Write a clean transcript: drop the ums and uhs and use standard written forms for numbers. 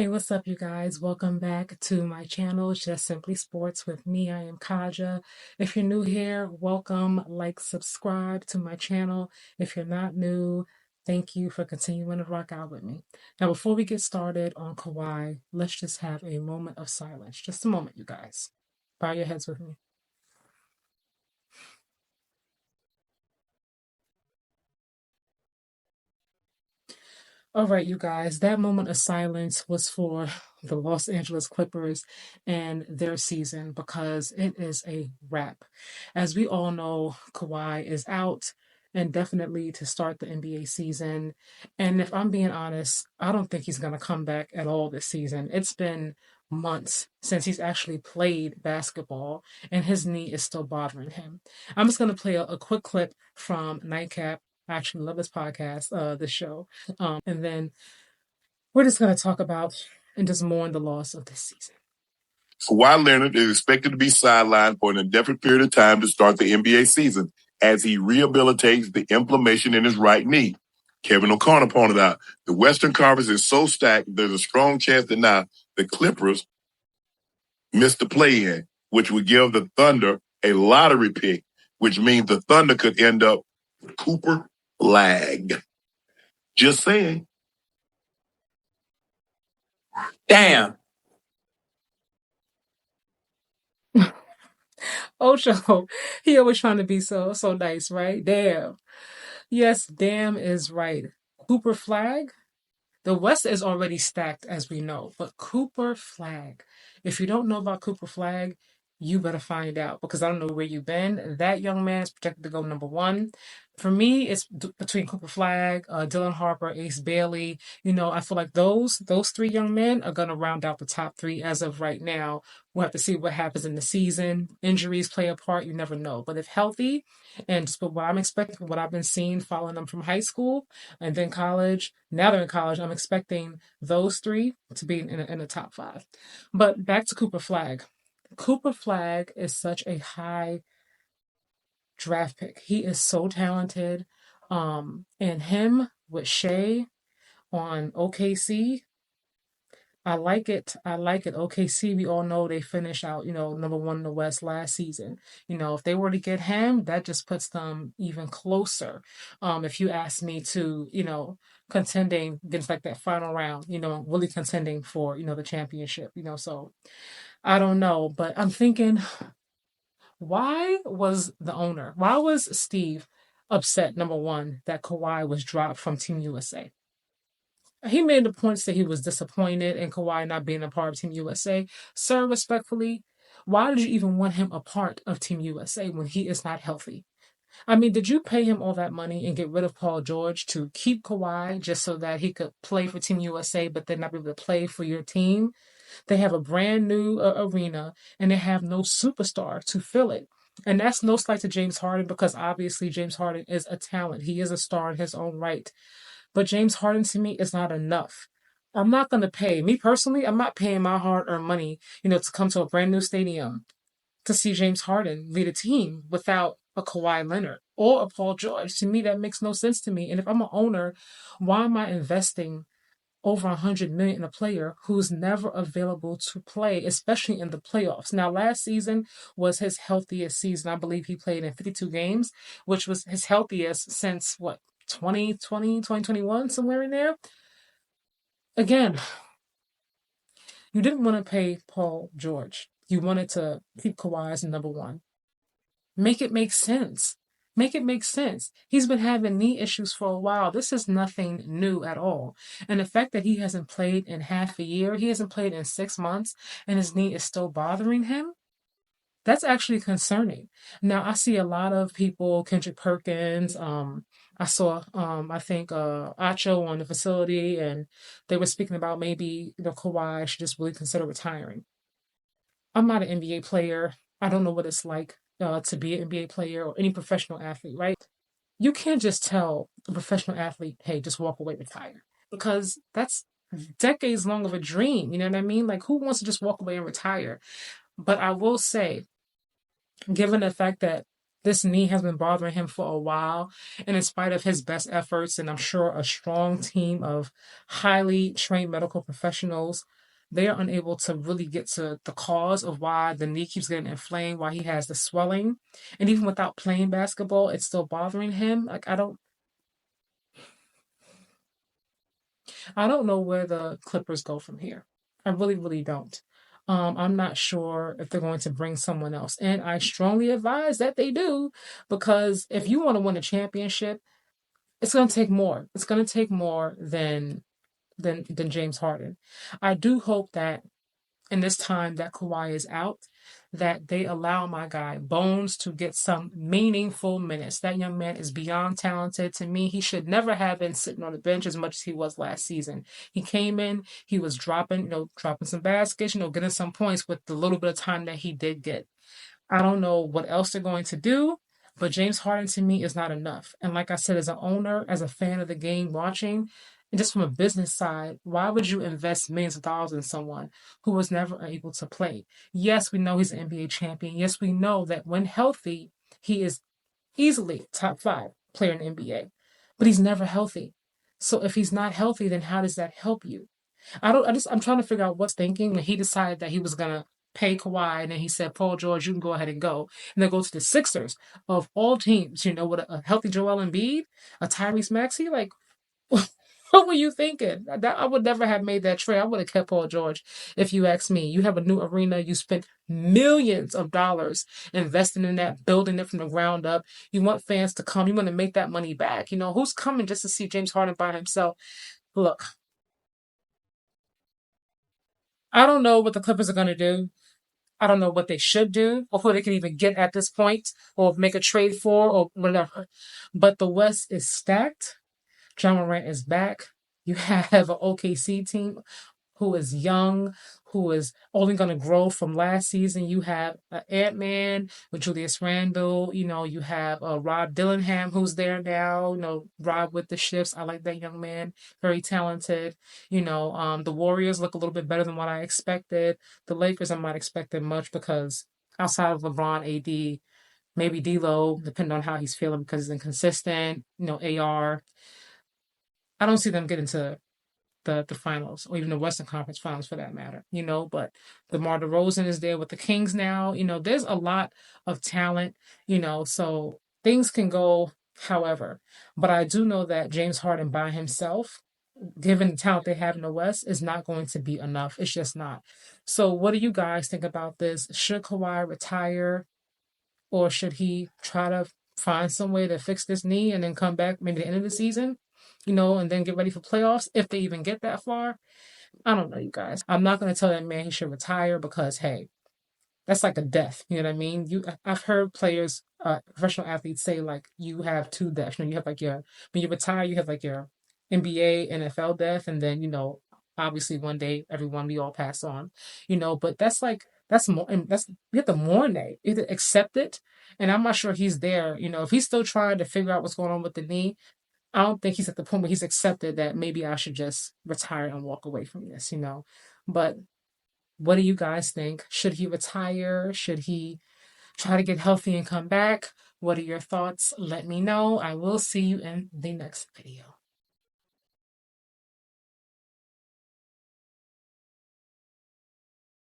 Hey, what's up, you guys? Welcome back to my channel, Just Simply Sports with me. I am Kaja. If you're new here, welcome, like, subscribe to my channel. If you're not new, thank you for continuing to rock out with me. Now, before we get started on Kawhi, let's just have a moment of silence. Just a moment, you guys. Bow your heads with me. All right, you guys, that moment of silence was for the Los Angeles Clippers and their season because it is a wrap. As we all know, Kawhi is out indefinitely to start the NBA season. And if I'm being honest, I don't think he's going to come back at all this season. It's been months since he's actually played basketball, and his knee is still bothering him. I'm just going to play a quick clip from Nightcap. I actually love this podcast, this show. And then we're just going to talk about and just mourn the loss of this season. Kawhi Leonard is expected to be sidelined for an indefinite period of time to start the NBA season as he rehabilitates the inflammation in his right knee. Kevin O'Connor pointed out the Western Conference is so stacked, there's a strong chance that now the Clippers miss the play-in, which would give the Thunder a lottery pick, which means the Thunder could end up with Cooper Flag. Just saying. Damn. Ocho, he always trying to be so nice, right? Damn. Yes, damn is right. Cooper Flag. The West is already stacked, as we know, but Cooper Flag. If you don't know about Cooper Flag, you better find out because I don't know where you've been. That young man is projected to go number one. For me, it's between Cooper Flag, Dylan Harper, Ace Bailey. I feel like those three young men are gonna round out the top three as of right now. We'll have to see what happens in the season. Injuries play a part, you never know. But if healthy, and just what I'm expecting, what I've been seeing following them from high school and then college, now they're in college, I'm expecting those three to be in the top five. But back to Cooper Flag. Cooper Flag is such a high draft pick. He is so talented. And him with Shea on OKC, I like it. I like it. OKC, we all know they finished out, number one in the West last season. If they were to get him, that just puts them even closer. If you ask me to, contending against like that final round, really contending for, the championship, so I don't know, but I'm thinking, why was Steve upset, number one, that Kawhi was dropped from Team USA? He made the point that he was disappointed in Kawhi not being a part of Team USA. Sir, respectfully, why did you even want him a part of Team USA when he is not healthy? I mean, did you pay him all that money and get rid of Paul George to keep Kawhi just so that he could play for Team USA but then not be able to play for your team? They have a brand new arena and they have no superstar to fill it. And that's no slight to James Harden because obviously James Harden is a talent. He is a star in his own right. But James Harden to me is not enough. I'm not going to pay, me personally, I'm not paying my hard earned money, to come to a brand new stadium to see James Harden lead a team without a Kawhi Leonard or a Paul George. To me, that makes no sense to me. And if I'm an owner, why am I investing over 100 million in a player who's never available to play, especially in the playoffs? Now, last season was his healthiest season. I believe he played in 52 games, which was his healthiest since what, 2020, 2021, somewhere in there. Again, you didn't want to pay Paul George. You wanted to keep Kawhi as number one. Make it make sense. Make it make sense. He's been having knee issues for a while. This is nothing new at all. And the fact that he hasn't played in half a year, he hasn't played in 6 months, and his knee is still bothering him, that's actually concerning. Now, I see a lot of people, Kendrick Perkins, I saw, I think, Acho on the facility, and they were speaking about maybe, Kawhi should just really consider retiring. I'm not an NBA player. I don't know what it's like to be an NBA player or any professional athlete, right? You can't just tell a professional athlete, hey, just walk away, retire, because that's decades long of a dream. You know what I mean? Like, who wants to just walk away and retire? But I will say, given the fact that This knee has been bothering him for a while, and in spite of his best efforts, and I'm sure a strong team of highly trained medical professionals, they are unable to really get to the cause of why the knee keeps getting inflamed, why he has the swelling. And even without playing basketball, it's still bothering him. Like I don't know where the Clippers go from here. I really, really don't. I'm not sure if they're going to bring someone else. And I strongly advise that they do, because if you want to win a championship, it's going to take more. It's going to take more than James Harden. I do hope that in this time that Kawhi is out, that they allow my guy Bones to get some meaningful minutes. That young man is beyond talented. To me, he should never have been sitting on the bench as much as he was last season. He came in, he was dropping some baskets, getting some points with the little bit of time that he did get. I don't know what else they're going to do, but James Harden to me is not enough. And like I said, as an owner, as a fan of the game watching, and just from a business side, why would you invest millions of dollars in someone who was never able to play? Yes, we know he's an NBA champion. Yes, we know that when healthy, he is easily top five player in the NBA, but he's never healthy. So if he's not healthy, then how does that help you? I'm trying to figure out what's thinking when he decided that he was gonna pay Kawhi, and then he said, Paul George, you can go ahead and go. And then go to the Sixers of all teams, with a healthy Joel Embiid, a Tyrese Maxey. Like, what were you thinking? I would never have made that trade. I would have kept Paul George if you ask me. You have a new arena. You spent millions of dollars investing in that, building it from the ground up. You want fans to come. You want to make that money back. Who's coming just to see James Harden by himself? Look, I don't know what the Clippers are going to do. I don't know what they should do or who they can even get at this point or make a trade for or whatever. But the West is stacked. John Morant is back. You have an OKC team who is young, who is only going to grow from last season. You have Ant-Man with Julius Randle. You have Rob Dillingham, who's there now. Rob with the shifts. I like that young man. Very talented. The Warriors look a little bit better than what I expected. The Lakers, I'm not expecting much because outside of LeBron, AD, maybe D'Lo, depending on how he's feeling because he's inconsistent. AR. I don't see them getting to the finals or even the Western Conference finals for that matter, but DeMar DeRozan is there with the Kings now. There's a lot of talent, so things can go however. But I do know that James Harden by himself, given the talent they have in the West, is not going to be enough. It's just not. So what do you guys think about this? Should Kawhi retire, or should he try to find some way to fix this knee and then come back maybe the end of the season, and then get ready for playoffs if they even get that far? I don't know, you guys. I'm not going to tell that man he should retire because, hey, that's like a death. You know what I mean? I've heard players, professional athletes say like you have two deaths. You have like when you retire, you have like your NBA, NFL death, and then obviously one day we all pass on. But that's more, and that's you have to mourn that. You have to accept it, and I'm not sure he's there. If he's still trying to figure out what's going on with the knee, I don't think he's at the point where he's accepted that maybe I should just retire and walk away from this. But what do you guys think? Should he retire? Should he try to get healthy and come back? What are your thoughts? Let me know. I will see you in the next video.